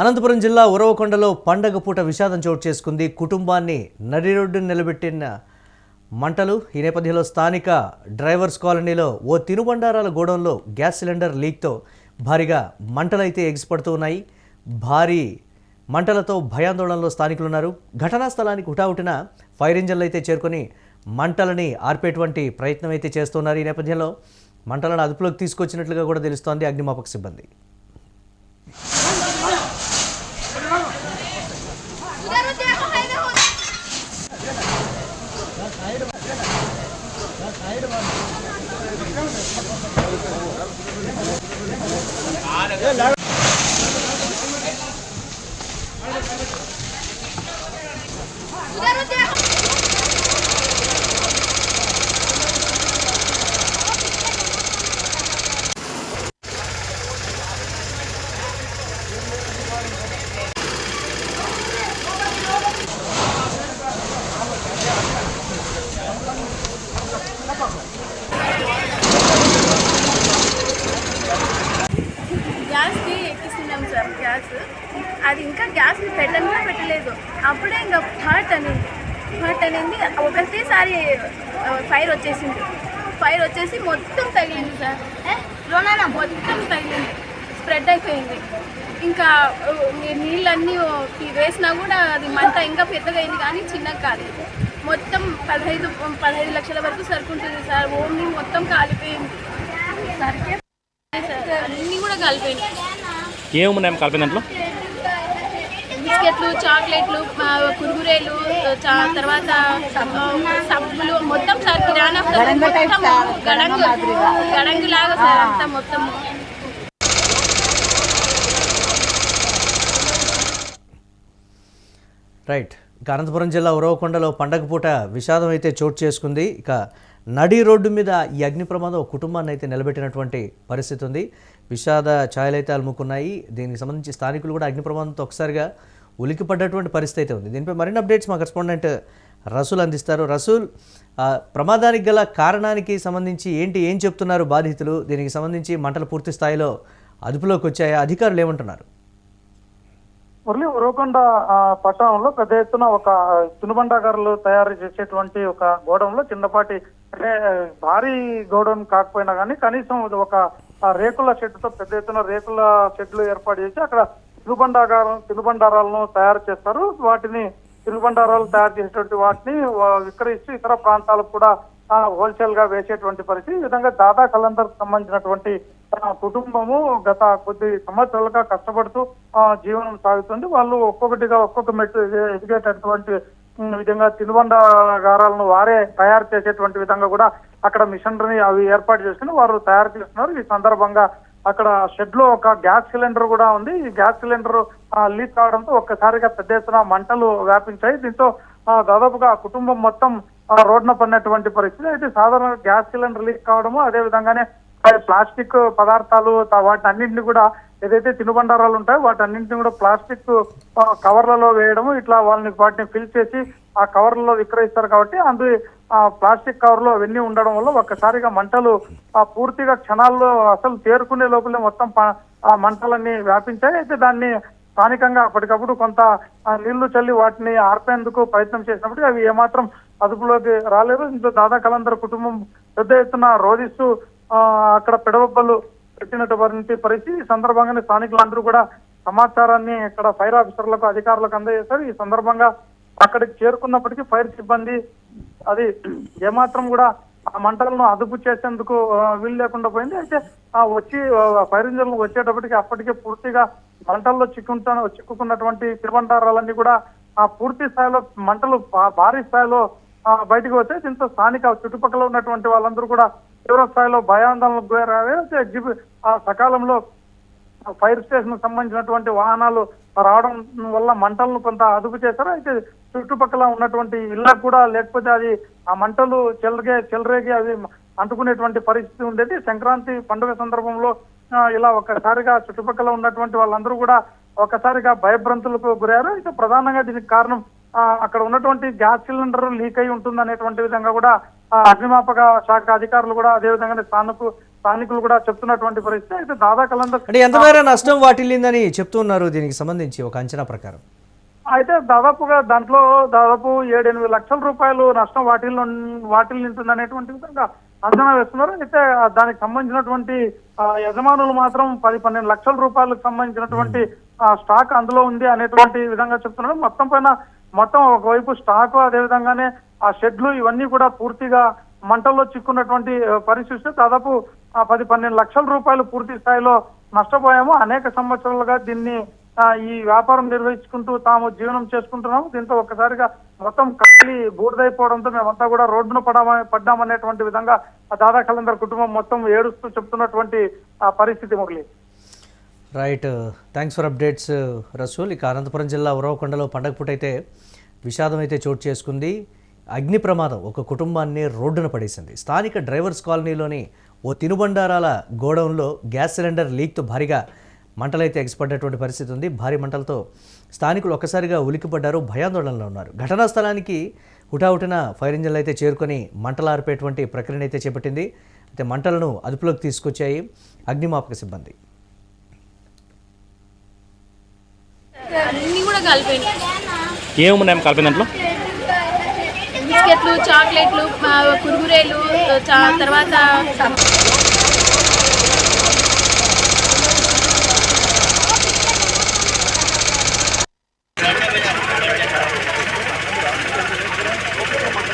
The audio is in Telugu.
అనంతపురం జిల్లా ఉరవకొండలో పండగ పూట విషాదం చోటు చేసుకుంది. కుటుంబాన్ని నడి రోడ్డున నిలబెట్టిన మంటలు. ఈ నేపథ్యంలో స్థానిక డ్రైవర్స్ కాలనీలో ఓ తినుబండారాల గోడౌన్లో గ్యాస్ సిలిండర్ లీక్తో భారీగా మంటలైతే ఎగిసిపడుతూ ఉన్నాయి. భారీ మంటలతో భయాందోళనలో స్థానికులు ఉన్నారు. ఘటనా స్థలానికి హుటాహుటిన ఫైర్ ఇంజన్లు అయితే చేరుకొని మంటలని ఆర్పేటువంటి ప్రయత్నం అయితే చేస్తున్నారు. ఈ నేపథ్యంలో మంటలను అదుపులోకి తీసుకొచ్చినట్లుగా కూడా తెలుస్తోంది అగ్నిమాపక సిబ్బంది. గ్యాస్కి ఎక్కిస్తున్నాం సార్. గ్యాస్ అది ఇంకా గ్యాస్ని పెట్టలేదు. అప్పుడే ఇంకా హాట్ అనింది ఒకటేసారి ఫైర్ వచ్చేసి మొత్తం తగిలింది సార్. మొత్తం తగిలింది, స్ప్రెడ్ అయిపోయింది. ఇంకా నీళ్ళన్నీ వేసినా కూడా అది మంట ఇంకా పెద్దగా అయింది, కానీ చిన్నగా కాలేదు. మొత్తం 15 లక్షల వరకు సరుకుంటుంది సార్. ఓన్లీ మొత్తం కాలిపోయింది. సరికే అన్నీ కూడా కాలిపోయినాయి. ఏమున్నాయి కాలిపోయిన దాంట్లో? బిస్కెట్లు, చాక్లెట్లు, కురుకురేలు, తర్వాత సబ్బులు, మొత్తం సార్ కిరాణా మొత్తం గడంగు లాగా సార్ అంతా మొత్తం. రైట్. ఇక అనంతపురం జిల్లా ఉరవకొండలో పండగ పూట విషాదం అయితే చోటు చేసుకుంది. ఇక నడి రోడ్డు మీద ఈ అగ్ని ప్రమాదం ఒక కుటుంబాన్ని అయితే నిలబెట్టినటువంటి పరిస్థితి ఉంది. విషాద ఛాయలైతే అలుముకున్నాయి. దీనికి సంబంధించి స్థానికులు కూడా అగ్ని ప్రమాదంతో ఒకసారిగా ఉలికిపడ్డటువంటి పరిస్థితి అయితే ఉంది. దీనిపై మరిన్ని అప్డేట్స్ మా కరెస్పాండెంట్ రసూల్ అందిస్తారు. రసూల్, ప్రమాదానికి గల కారణానికి సంబంధించి ఏం చెప్తున్నారు బాధితులు? దీనికి సంబంధించి మంటలు పూర్తి స్థాయిలో అదుపులోకి వచ్చాయా? అధికారులు ఏమంటున్నారు? మురళి, ఉరవకొండ పట్టణంలో పెద్ద ఎత్తున ఒక తినుబండాగారులు తయారు చేసేటువంటి ఒక గోడౌన్లో చిన్నపాటి, అంటే భారీ గోడౌన్ కాకపోయినా కానీ కనీసం ఒక రేకుల షెడ్తో పెద్ద ఎత్తున రేకుల షెడ్లు ఏర్పాటు చేసి అక్కడ తినుబండారాలను తయారు చేస్తారు. వాటిని తినుబండారాలు తయారు చేసేటువంటి వాటిని విక్రయిస్తూ ఇతర ప్రాంతాలకు కూడా హోల్సేల్ గా వేసేటువంటి పరిస్థితి. ఈ విధంగా దాదా కలందర్ సంబంధించినటువంటి కుటుంబము గత కొద్ది సంవత్సరాలుగా కష్టపడుతూ జీవనం సాగుతుంది. వాళ్ళు ఒక్కొక్క మెట్టు ఎదిగేటటువంటి విధంగా తినుబండాగారాలను వారే తయారు చేసేటువంటి విధంగా కూడా అక్కడ మిషనరీ అవి ఏర్పాటు చేసుకుని వారు తయారు చేస్తున్నారు. ఈ సందర్భంగా అక్కడ షెడ్ లో ఒక గ్యాస్ సిలిండర్ కూడా ఉంది. ఈ గ్యాస్ సిలిండర్ లీక్ కావడంతో ఒక్కసారిగా పెద్ద ఎత్తున మంటలు వ్యాపించాయి. దీంతో దాదాపుగా కుటుంబం మొత్తం రోడ్డున పడినటువంటి పరిస్థితి. అయితే సాధారణ గ్యాస్ సిలిండర్ లీక్ కావడము, అదే విధంగానే ప్లాస్టిక్ పదార్థాలు వాటి అన్నింటినీ కూడా ఏదైతే తినుబండారాలు ఉంటాయో వాటన్నింటినీ కూడా ప్లాస్టిక్ కవర్లలో వేయడము, ఇట్లా వాటిని ఫిల్ చేసి ఆ కవర్లలో విక్రయిస్తారు. కాబట్టి ప్లాస్టిక్ కవర్లో అవన్నీ ఉండడం వల్ల ఒక్కసారిగా మంటలు పూర్తిగా క్షణాల్లో అసలు చేరుకునే లోపలే మొత్తం మంటలన్నీ వ్యాపించాయి. అయితే దాన్ని స్థానికంగా అప్పటికప్పుడు కొంత నీళ్లు చల్లి వాటిని ఆర్పేందుకు ప్రయత్నం చేసినప్పుడు అవి ఏమాత్రం అదుపులోకి రాలేదు. ఇంట్లో దాదా కలందర్ కుటుంబం పెద్ద ఎత్తున రోధిస్తూ అక్కడ పెడబొబ్బలు పెట్టినటువంటి పరిస్థితి. ఈ సందర్భంగానే స్థానికులందరూ కూడా సమాచారాన్ని ఇక్కడ ఫైర్ ఆఫీసర్లకు, అధికారులకు అందజేశారు. ఈ సందర్భంగా అక్కడికి చేరుకున్నప్పటికీ ఫైర్ సిబ్బంది అది ఏమాత్రం కూడా ఆ మంటలను అదుపు చేసేందుకు వీలు లేకుండా పోయింది. అయితే వచ్చి ఫైర్ ఇంజన్లు వచ్చేటప్పటికి అప్పటికే పూర్తిగా మంటల్లో చిక్కుకున్నటువంటి తినుబండారాలన్నీ కూడా పూర్తి స్థాయిలో మంటలు భారీ స్థాయిలో బయటకు వచ్చాయి. దీంతో స్థానిక చుట్టుపక్కల ఉన్నటువంటి వాళ్ళందరూ కూడా తీవ్ర స్థాయిలో భయాందోళనకు గురయ్యారు. సకాలంలో ఫైర్ స్టేషన్ సంబంధించినటువంటి వాహనాలు రావడం వల్ల మంటలను కొంత అదుపు చేశారు. అయితే చుట్టుపక్కల ఉన్నటువంటి ఇళ్ళకు కూడా, లేకపోతే అది ఆ మంటలు చెలరేగి అవి అంటుకునేటువంటి పరిస్థితి ఉండేది. సంక్రాంతి పండుగ సందర్భంలో ఇలా ఒక్కసారిగా చుట్టుపక్కల ఉన్నటువంటి వాళ్ళందరూ కూడా ఒక్కసారిగా భయభ్రాంతులకు గురయ్యారు. అయితే ప్రధానంగా దీనికి కారణం అక్కడ ఉన్నటువంటి గ్యాస్ సిలిండర్ లీక్ అయి ఉంటుంది అనేటువంటి విధంగా కూడా అగ్నిమాపక శాఖ అధికారులు కూడా అదే విధంగా స్థానికులు కూడా చెప్తున్నటువంటి పరిస్థితి. అయితే దాదాకలందరూ అంటే ఎంత మేర నష్టం వాటిల్లిందని చెప్తున్నారు దీనికి సంబంధించి ఒక అంచనా ప్రకారం? అయితే దాదాపుగా దాంట్లో దాదాపు 7-8 లక్షల రూపాయలు నష్టం వాటిల్లింటుంది అనేటువంటి విధంగా అంచనా వేస్తున్నారు. అయితే దానికి సంబంధించినటువంటి యజమానులు మాత్రం 10-12 లక్షల రూపాయలకు సంబంధించినటువంటి స్టాక్ అందులో ఉంది అనేటువంటి విధంగా చెప్తున్నారు. మొత్తం ఒకవైపు స్టాక్, అదేవిధంగానే ఆ షెడ్లు ఇవన్నీ కూడా పూర్తిగా మంటల్లో చిక్కున్నటువంటి పరిస్థితి. దాదాపు 10-12 లక్షల రూపాయలు పూర్తి స్థాయిలో నష్టపోయాము. అనేక సంవత్సరాలుగా దీన్ని ఈ వ్యాపారం నిర్వహించుకుంటూ తాము జీవనం చేసుకుంటున్నాము. దీంతో ఒక్కసారిగా మొత్తం కలి బూడిదైపోవడంతో మేమంతా కూడా రోడ్డున పడ్డామనేటువంటి విధంగా దాదా కలందర్ కుటుంబం మొత్తం ఏడుస్తూ చెప్తున్నటువంటి పరిస్థితి Murali. Right, thanks for updates Rasool. ఇక అనంతపురం జిల్లా ఉరవకొండలో పండగ పూట అయితే విషాదం అయితే చోటు చేసుకుంది. అగ్ని ప్రమాదం ఒక కుటుంబాన్ని రోడ్డున పడేసింది. స్థానిక డ్రైవర్స్ కాలనీలోని ఓ తినుబండారాల గోడౌన్లో గ్యాస్ సిలిండర్ లీక్తో భారీగా మంటలైతే ఎగసిపడ్డటువంటి పరిస్థితి ఉంది. భారీ మంటలతో స్థానికులు ఒక్కసారిగా ఉలిక్కిపడ్డారు, భయాందోళనలో ఉన్నారు. ఘటనా స్థలానికి హుటాహుటిన ఫైర్ ఇంజన్లు అయితే చేరుకొని మంటలార్పేటువంటి ప్రక్రియను అయితే చేపట్టింది. అయితే మంటలను అదుపులోకి తీసుకొచ్చాయి అగ్నిమాపక సిబ్బంది. అన్నీ కూడా కలిపోయినాయి. ఏమున్నాయి కలిపిన దాంట్లో? బిస్కెట్లు, చాక్లెట్లు, కుర్కురేలు, తర్వాత